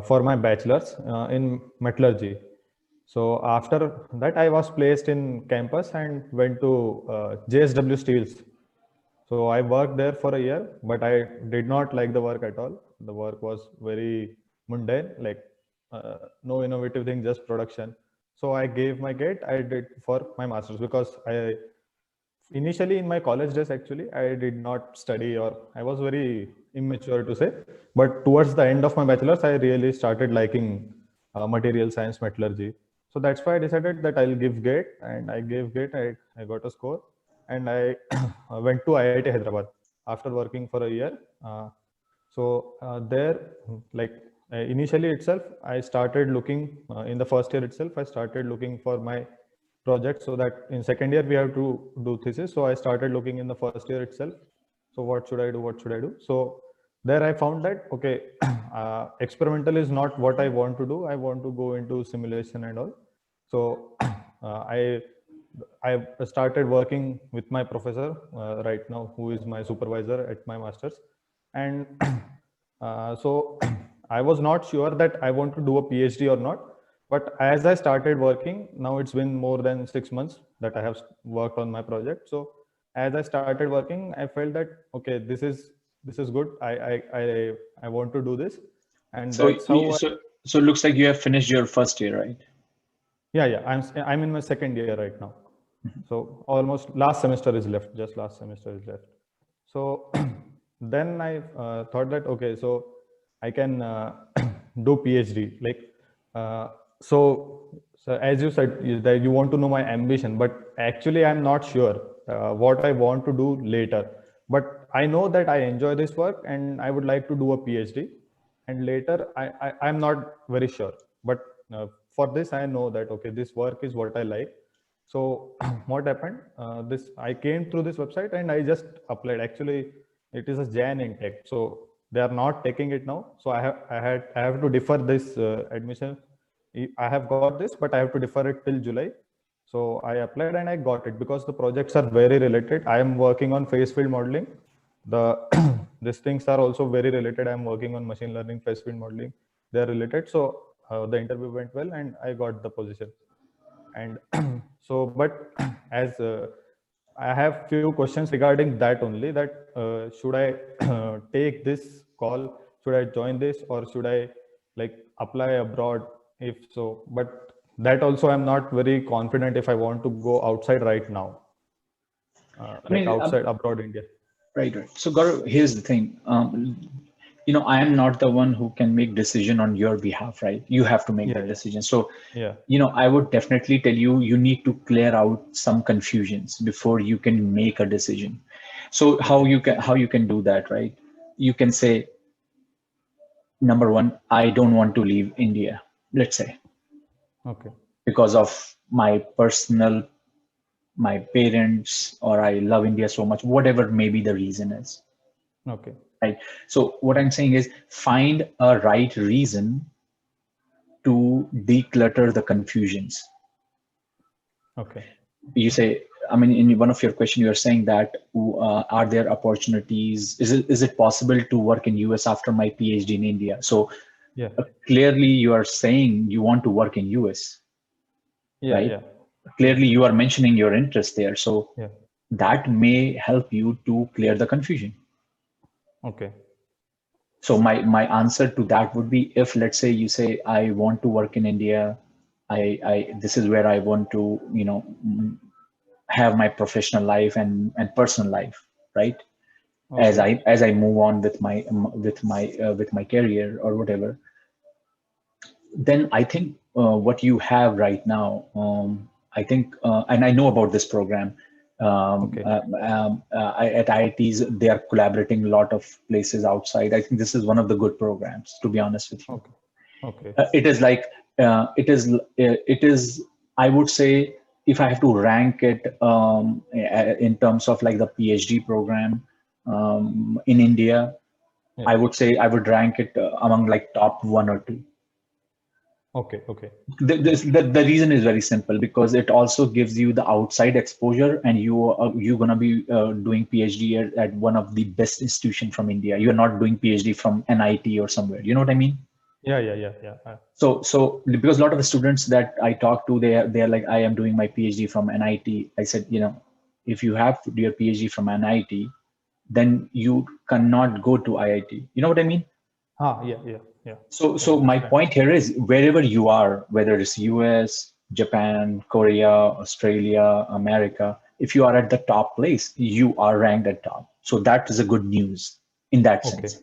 for my bachelor's in metallurgy. So after that, I was placed in campus and went to JSW Steels. So I worked there for a year, but I did not like the work at all. The work was very mundane, like no innovative thing, just production. So I gave my gate. I did for my master's because I initially in my college days actually I did not study, or I was very immature to say. But towards the end of my bachelor's, I really started liking material science, metallurgy. So that's why I decided that I'll give gate, and I gave gate. I got a score, and I went to IIT Hyderabad after working for a year. There, like initially itself, I started looking in the first year itself. I started looking for my project, so that in second year we have to do thesis. So I started looking in the first year itself. So what should I do? What should I do? So there I found that okay, experimental is not what I want to do. I want to go into simulation and all. So I started working with my professor right now, who is my supervisor at my master's, and so I was not sure that I want to do a PhD or not. But as I started working, now it's been more than 6 months that I have worked on my project. So as I started working, I felt that okay, this is good. I want to do this, and So, that's how. so it looks like you have finished your first year, right? Yeah. I'm in my second year right now. So almost last semester is left. Just last semester is left. So then I thought that okay, so I can do PhD. Like so as you said, that you want to know my ambition, but actually I'm not sure what I want to do later. But I know that I enjoy this work and I would like to do a PhD. And later I'm not very sure. But for this, I know that okay, this work is what I like. So what happened? This I came through this website and I just applied. Actually, it is a Jan intake, so they are not taking it now. So I have to defer this admission. I have got this, but I have to defer it till July. So I applied and I got it because the projects are very related. I am working on phase field modeling. The these things are also very related. I am working on machine learning, phase field modeling. They are related. So the interview went well and I got the position. And so, but as I have few questions regarding that only, that should I take this call, should I join this, or should I like apply abroad, if so. But that also I'm not very confident if I want to go outside right now, like outside abroad India. Right. So Gaurav, here's the thing. I am not the one who can make decision on your behalf, right? You have to make that decision. So, Yeah. I would definitely tell you need to clear out some confusions before you can make a decision. So how you can do that, right? You can say, number one, I don't want to leave India, let's say, Okay. because of my parents, or I love India so much, whatever maybe the reason is. Okay. Right. So what I'm saying is find a right reason to declutter the confusions. Okay. You say, I mean, in one of your question, you're saying that are there opportunities? Is it possible to work in US after my PhD in India? So Yeah. Clearly you are saying you want to work in US. Yeah. Right? Yeah. Clearly you are mentioning your interest there. So Yeah. that may help you to clear the confusion. Okay. So my answer to that would be, if let's say you say I want to work in India, I this is where I want to have my professional life and personal life, right? Okay. As I move on with my career or whatever, then I think what you have right now, I think, and I know about this program. Okay. At IITs, they are collaborating a lot of places outside. I think this is one of the good programs, to be honest with you. Okay. Okay. It is like it is. I would say, if I have to rank it in terms of like the PhD program in India, Yeah. I would say I would rank it among like top 1 or 2. Okay. Okay. The reason is very simple, because it also gives you the outside exposure, and you're gonna be doing PhD at one of the best institution from India. You're not doing PhD from NIT or somewhere. You know what I mean? Yeah. So because a lot of the students that I talk to, they're like, I am doing my PhD from NIT. I said, if you have to do your PhD from NIT, then you cannot go to IIT. You know what I mean? Yeah. I So my understand. point here is wherever you are, whether it's US, Japan, Korea, Australia, America, if you are at the top place, you are ranked at top. So that is a good news in that Okay. sense.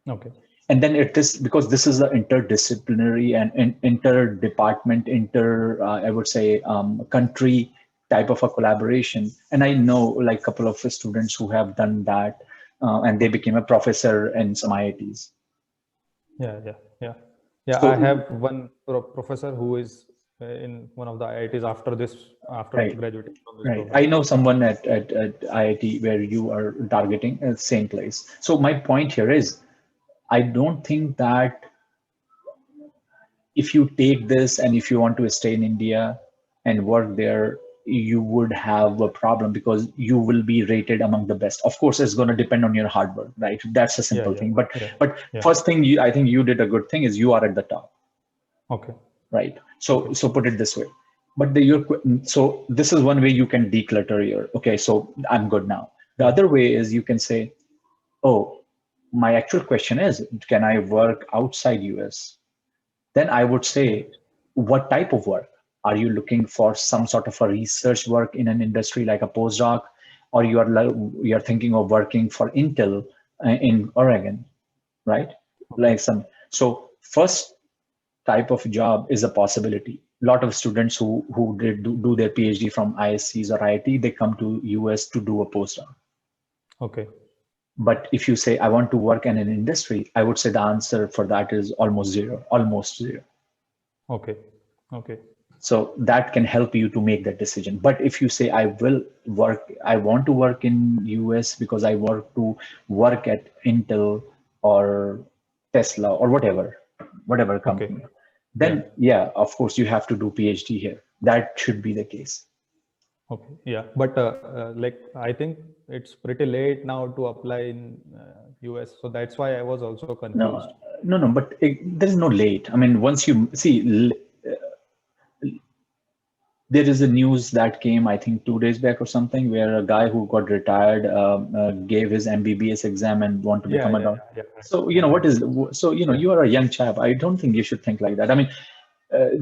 Okay. And then it is because this is an interdisciplinary and inter-department, I would say, country type of a collaboration. And I know like a couple of students who have done that, and they Okay. became a professor in some IITs. Yeah. Yeah, I So, have one professor who is in one of the IITs after right, graduating from this right. I program. know someone at IIT where you are targeting same place. So my point here is, I don't think that if you take this and if you want to stay in India and work there, you would have a problem because you will be rated among the best. Of course, it's going to depend on your hard work, right? That's a Yeah, simple yeah, thing. yeah, But yeah. first thing I think you did a good thing is you are at the top, Okay. right? Okay. So put it this way. But so this is one way you can declutter your, okay, so I'm good now. The Yeah. other way is you can say, oh, my actual question is, can I work outside US? Then I would Okay. say, what type of work? Are you looking for some sort of a research work in an industry like a postdoc, or you're thinking of working for Intel in Oregon, right? Okay. Like some. So first type of job is a possibility. A lot of students who do their PhD from ISCs or IIT, they come to US to do a postdoc. Okay. But if you say I want to work in an industry, I would say the answer for that is almost zero, almost zero. Okay. Okay. So that can help you to make that decision. But if you say I want to work in US because I want to work at Intel or Tesla or whatever Okay. company, Yeah. then yeah, of course you have to do PhD here. That should be the case. Okay. Yeah. But like I think it's pretty late now to apply in US, so that's why I was also confused. No, but there is no late. I mean, once you see, there is a news that came, I think, 2 days back or something, where a guy who got retired gave his MBBS exam and want to become a doctor. So, Yeah. what is so Yeah. you are a young chap. I don't think you should think like that. I mean,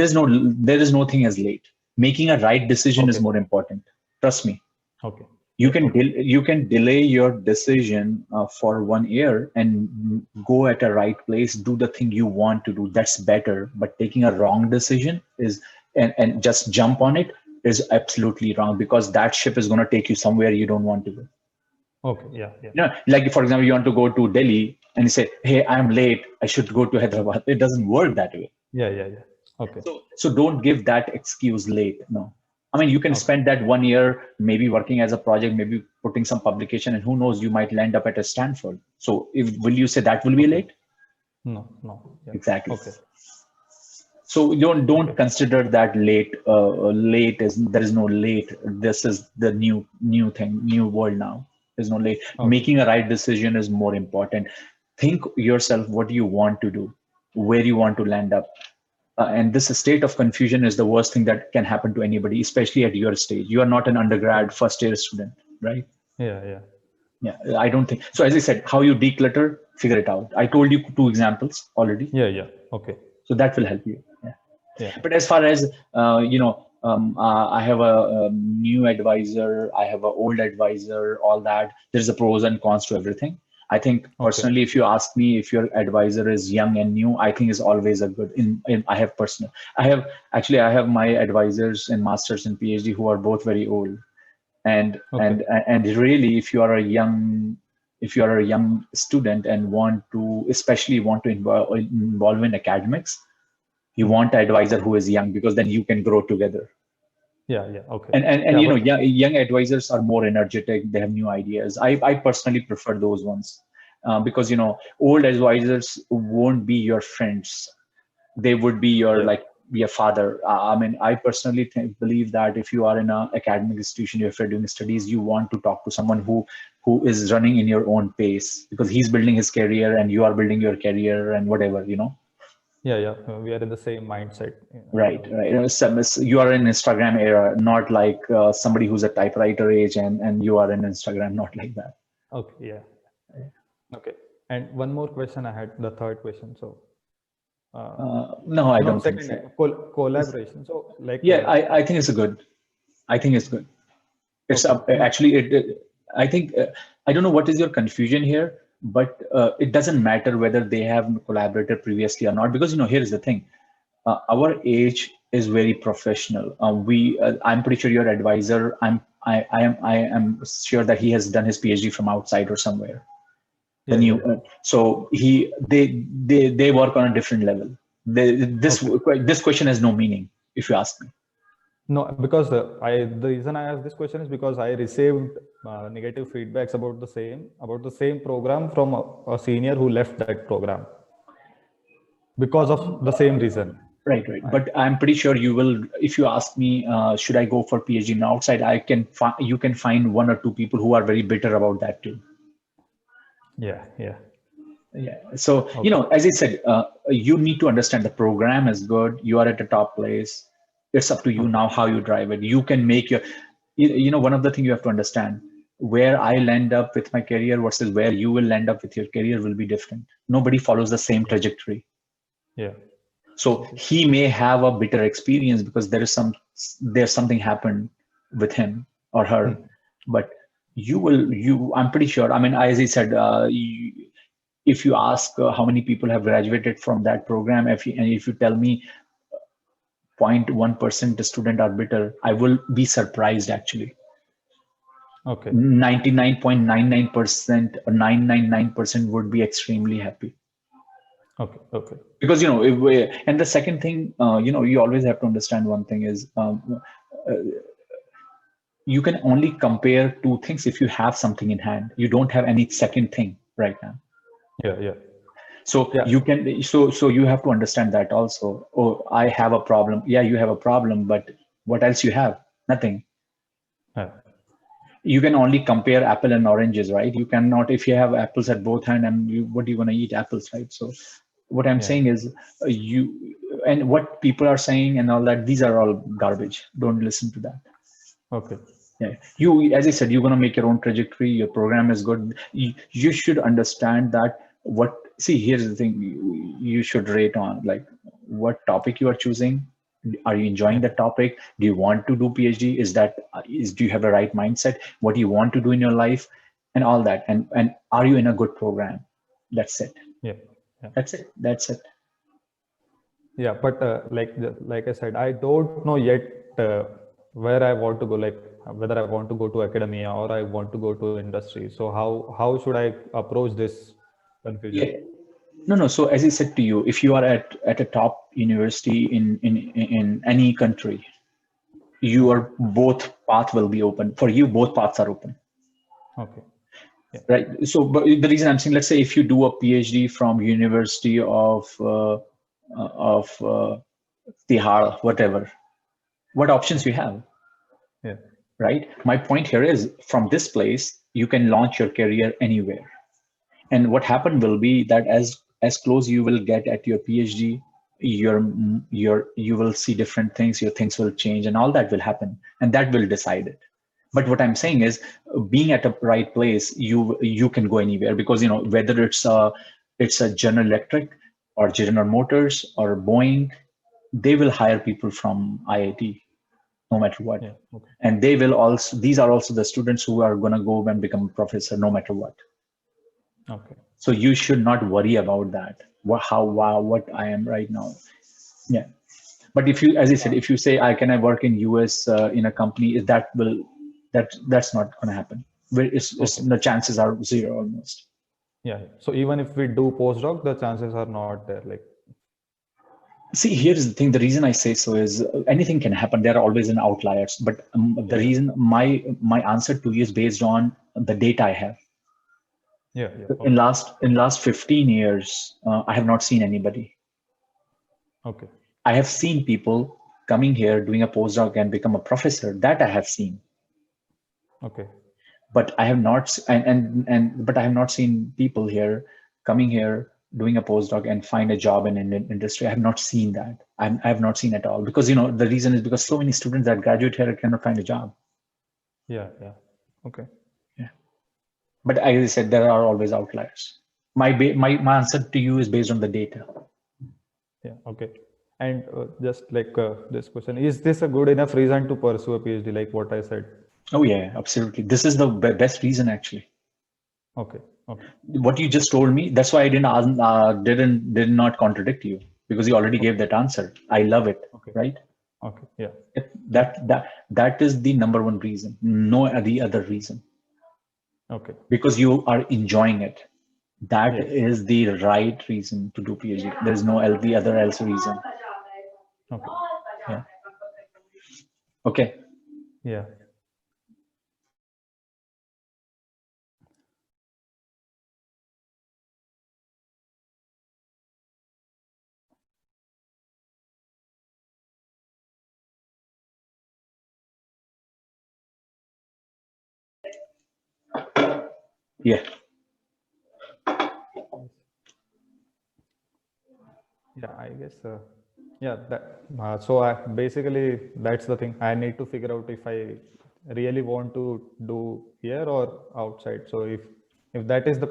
there is no thing as late. Making a right decision is Okay. more important. Trust me. Okay. You Yeah. can Okay. you can delay your decision for 1 year and go at a right place, do the thing you want to do. That's better. But taking a wrong decision is and just jump on it is absolutely wrong, because that ship is going to take you somewhere you don't want to go. Okay. Yeah. Yeah. Like for example, you want to go to Delhi and you say, hey, I'm late, I should go to Hyderabad. It doesn't work that way. Yeah. Okay. So don't give that excuse late. No. I mean, you can Okay. spend that 1 year maybe working as a project, maybe putting some publication, and who knows, you might land up at a Stanford. So if will you say that will be Okay. late? No. No. Yeah. Exactly. Okay. So don't Okay. consider that late. Late is there is no late. This is the new thing, new world now. There's no late. Okay. Making a right decision is more important. Think yourself what you want to do, where you want to land up. And this state of confusion is the worst thing that can happen to anybody, especially at your stage. You are not an Yeah. undergrad first year student, right? Yeah. Yeah, I don't think so. As I said, how you declutter, figure it out. I told you two examples already, Yeah. Okay. so that will help you. Yeah. Yeah. But as far as I have a, new advisor, I have an old advisor, all that. There's a pros and cons to everything. I think Okay. personally, if you ask me if your advisor is young and new, I think is always a good. I have my advisors in masters and PhD who are both very old, and Okay. and and really, if you are a young student and want to, especially want to involve in academics, you Hmm. want an advisor who is young, because then you can grow together. Yeah. Okay. And Yeah. But young advisors are more energetic, they have new ideas. I personally prefer those ones, because old advisors won't be your friends, they would be your, yeah. like, be a father. I mean, I personally believe that if you are in an academic institution, if you're doing studies, you want to talk to someone who is running in your own pace, because he's building his career and you are building your career and whatever. Yeah. We are in the same mindset. Right, right. You are in Instagram era, not like somebody who's a typewriter age, and you are in Instagram, not like that. Okay. Yeah. Okay. And one more question I had, the third question. So, uh, No, I no, don't think second, so. collaboration. So, like, Yeah, I think it's a good. I think it's good. It's okay, but actually I think I don't know what is your confusion here, but it doesn't matter whether they have collaborated previously or not, because here is the thing. Our age is very professional. I'm pretty sure your advisor. I am sure that he has done his PhD from outside or somewhere. The yeah. new so they work on a different level. This Okay. this question has no meaning if you ask me. No, because the reason I asked this question is because I received negative feedbacks about the same program from a senior who left that program because of the same reason. Right, right. I, But I'm pretty sure you will. If you ask me, should I go for PhD in outside? You can find one or two people who are very bitter about that too. yeah. Yeah. So, Okay. as I said, you need to understand the program is good. You are at the top place. It's up to you Okay. now how you drive it. You can make one of the things you have to understand, where I'll end up with my career versus where you will end up with your career will be different. Nobody follows the same Yeah. trajectory. Yeah. So Okay. he may have a bitter experience because there's something happened with him or her, Hmm. but I'm pretty sure. I mean, as I said, if you ask how many people have graduated from that program, and if you tell me 0.1% the student are bitter, I will be surprised actually. Okay. 99.99% or 999% would be extremely happy. Okay. Because and the second thing, you always have to understand one thing is, you can only compare two things if you have something in hand. You don't have any second thing right now. Yeah. So Yeah. you can, so you have to understand that also. Oh, I have a problem. Yeah, you have a problem, but what else you have? Nothing. Yeah. You can only compare apple and oranges, right? You cannot, if you have apples at both hand, and what do you want to eat? Apples, right? So what I'm Yeah. saying is, and what people are saying and all that, these are all garbage. Don't listen to that. Okay. Yeah, as I said, you're going to make your own trajectory. Your program is good. You should understand that. See, here's the thing. You should rate on, like, what topic you are choosing. Are you enjoying Yeah. the topic? Do you want to do PhD? Do you have the right mindset? What do you want to do in your life, and all that? And are you in a good program? That's it. Yeah. Yeah. That's it. That's it. Yeah, but like I said, I don't know yet where I want to go, like whether I want to go to academia or I want to go to industry. So how should I approach this confusion? Yeah. No, no. So as I said to you, if you are at a top university in any country, Okay. your both path will be open for you. Both paths are open, Okay. Yeah. right? So, but the reason I'm saying, let's say if you do a PhD from University of Tihar, whatever, what options you Okay. have, Yeah. right? My point here is, from this place you can launch your career anywhere. And what happened will be that as close you will get at your PhD, you will see different things, your things will change, and all that will happen, and that will decide it. But what I'm saying is, being at a right place, you can go anywhere, because whether it's a General Electric or General Motors or Boeing, they will hire people from IIT no matter what. Yeah. Okay. And these are also the students who are going to go and become a professor no matter what. Okay. So you should not worry about that. What I am right now. Yeah. But if you, as I said, if you say, I work in US in a company, that's not going to happen. Okay. The chances are zero almost. Yeah. So even if we do postdoc, the chances are not there. Like, See, here's the thing. The reason I say so is, anything can happen. There are always an outliers. But the yeah. reason my answer to you is based on the data I have. Yeah. In Okay. last 15 years, I have not seen anybody. Okay. I have seen people coming here doing a postdoc and become a professor. That I have seen, Okay. but I have not, but I have not seen people here coming here. doing a postdoc and find a job in Indian industry. I have not seen that. I have not seen at all, because the reason is because so many students that graduate here cannot find a job. Yeah, yeah. Okay. Yeah. But as I said, there are always outliers. My answer to you is based on the data. Yeah, okay. And just like this question, is this a good enough reason to pursue a PhD, like what I said? Oh yeah, absolutely. This is the best reason actually. Okay, okay, What you just told me, that's why I didn't did not contradict you, because you already okay, gave that answer. I love it, okay, right? okay. Yeah, That is the number one reason, no the other reason, okay. because you are enjoying it. That Yes. is the right reason to do PhD. There's no the other else reason. Okay. Yeah. Okay. Yeah. Yeah. Yes. Yeah, I guess. Yeah, that. So basically, that's the thing. I need to figure out if I really want to do here or outside. So if that is the